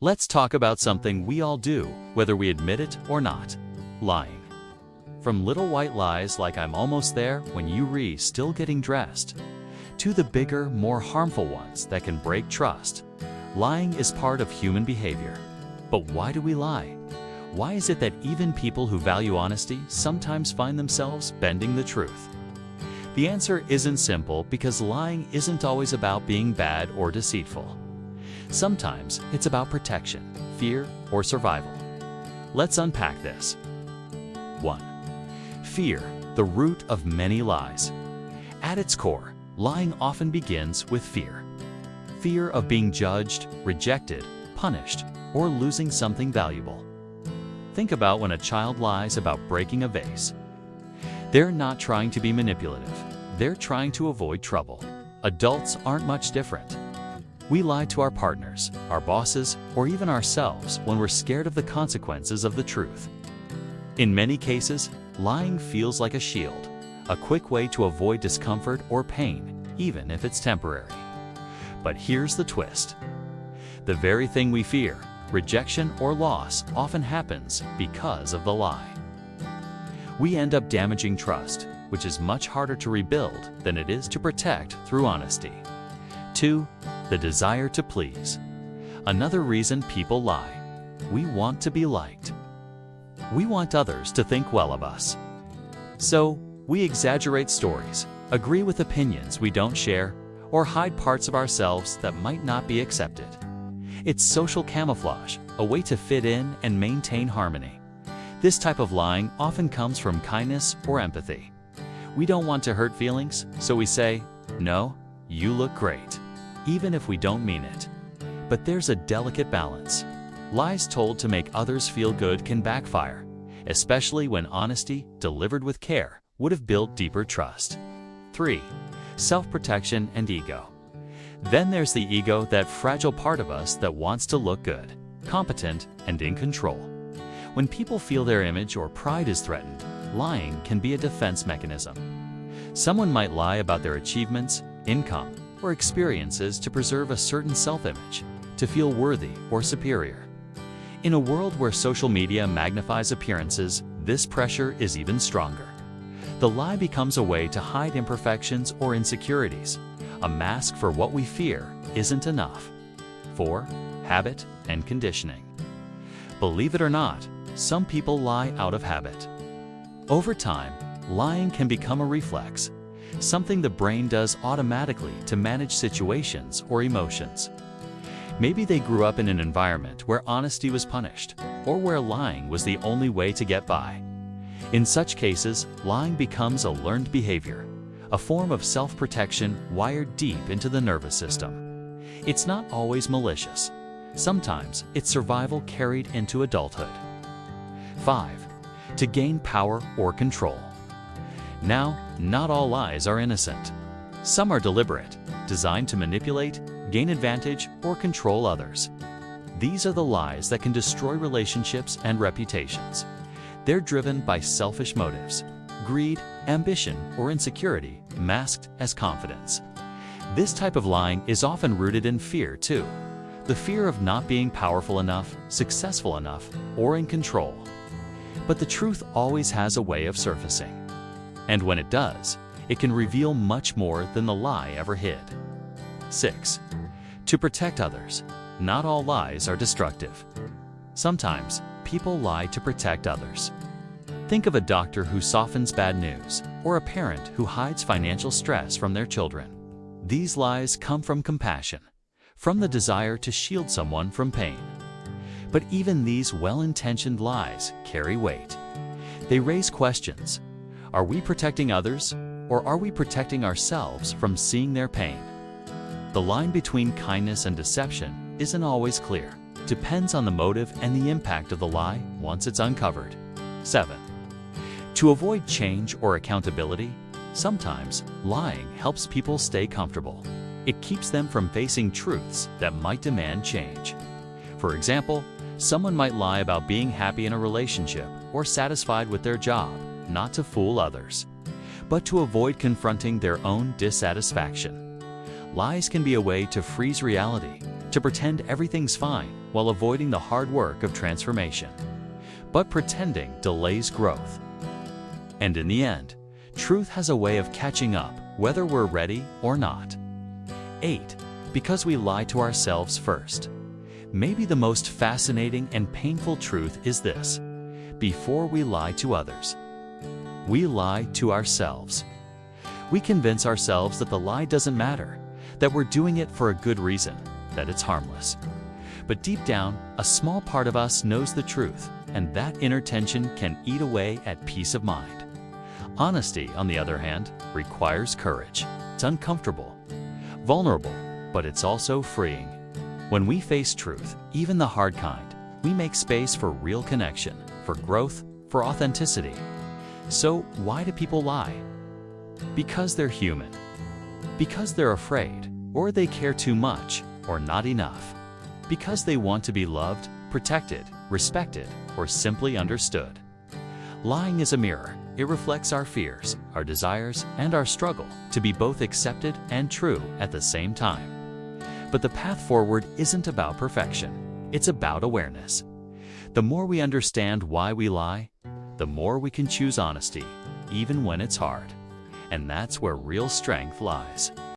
Let's talk about something we all do, whether we admit it or not: lying. From little white lies like "I'm almost there when you still getting dressed," to the bigger, more harmful ones that can break trust, lying is part of human behavior. But why do we lie? Why is it that even people who value honesty sometimes find themselves bending the truth? The answer isn't simple, because lying isn't always about being bad or deceitful. Sometimes it's about protection, fear, or survival. Let's unpack this. 1. Fear, the root of many lies. At its core, lying often begins with fear. Fear of being judged, rejected, punished, or losing something valuable. Think about when a child lies about breaking a vase. They're not trying to be manipulative. They're trying to avoid trouble. Adults aren't much different. We lie to our partners, our bosses, or even ourselves when we're scared of the consequences of the truth. In many cases, lying feels like a shield, a quick way to avoid discomfort or pain, even if it's temporary. But here's the twist. The very thing we fear, rejection or loss, often happens because of the lie. We end up damaging trust, which is much harder to rebuild than it is to protect through honesty. 2. The desire to please. Another reason people lie. We want to be liked. We want others to think well of us. So, we exaggerate stories, agree with opinions we don't share, or hide parts of ourselves that might not be accepted. It's social camouflage, a way to fit in and maintain harmony. This type of lying often comes from kindness or empathy. We don't want to hurt feelings, so we say, "No, you look great," even if we don't mean it. But there's a delicate balance. Lies told to make others feel good can backfire, especially when honesty, delivered with care, would have built deeper trust. 3. Self-protection and ego. Then there's the ego, that fragile part of us that wants to look good, competent, and in control. When people feel their image or pride is threatened, lying can be a defense mechanism. Someone might lie about their achievements, income, or experiences to preserve a certain self-image, to feel worthy or superior. In a world where social media magnifies appearances, this pressure is even stronger. The lie becomes a way to hide imperfections or insecurities, a mask for what we fear isn't enough. 4. Habit and conditioning. Believe it or not, some people lie out of habit. Over time, lying can become a reflex, something the brain does automatically to manage situations or emotions. Maybe they grew up in an environment where honesty was punished, or where lying was the only way to get by. In such cases, lying becomes a learned behavior, a form of self-protection wired deep into the nervous system. It's not always malicious. Sometimes it's survival carried into adulthood. 5. To gain power or control. Now, not all lies are innocent. Some are deliberate, designed to manipulate, gain advantage, or control others. These are the lies that can destroy relationships and reputations. They're driven by selfish motives, greed, ambition, or insecurity, masked as confidence. This type of lying is often rooted in fear too. The fear of not being powerful enough, successful enough, or in control. But the truth always has a way of surfacing. And when it does, it can reveal much more than the lie ever hid. 6. To protect others. Not all lies are destructive. Sometimes, people lie to protect others. Think of a doctor who softens bad news, or a parent who hides financial stress from their children. These lies come from compassion, from the desire to shield someone from pain. But even these well-intentioned lies carry weight. They raise questions. Are we protecting others, or are we protecting ourselves from seeing their pain? The line between kindness and deception isn't always clear. Depends on the motive and the impact of the lie once it's uncovered. 7. To avoid change or accountability. Sometimes, lying helps people stay comfortable. It keeps them from facing truths that might demand change. For example, someone might lie about being happy in a relationship or satisfied with their job, not to fool others, but to avoid confronting their own dissatisfaction. Lies can be a way to freeze reality, to pretend everything's fine while avoiding the hard work of transformation. But pretending delays growth. And in the end, truth has a way of catching up, whether we're ready or not. 8. Because we lie to ourselves first. Maybe the most fascinating and painful truth is this: before we lie to others, we lie to ourselves. We convince ourselves that the lie doesn't matter, that we're doing it for a good reason, that it's harmless. But deep down, a small part of us knows the truth, and that inner tension can eat away at peace of mind. Honesty, on the other hand, requires courage. It's uncomfortable, vulnerable, but it's also freeing. When we face truth, even the hard kind, we make space for real connection, for growth, for authenticity. So why do people lie? Because they're human. Because they're afraid, or they care too much, or not enough. Because they want to be loved, protected, respected, or simply understood. Lying is a mirror. It reflects our fears, our desires, and our struggle to be both accepted and true at the same time. But the path forward isn't about perfection. It's about awareness. The more we understand why we lie, the more we can choose honesty, even when it's hard. And that's where real strength lies.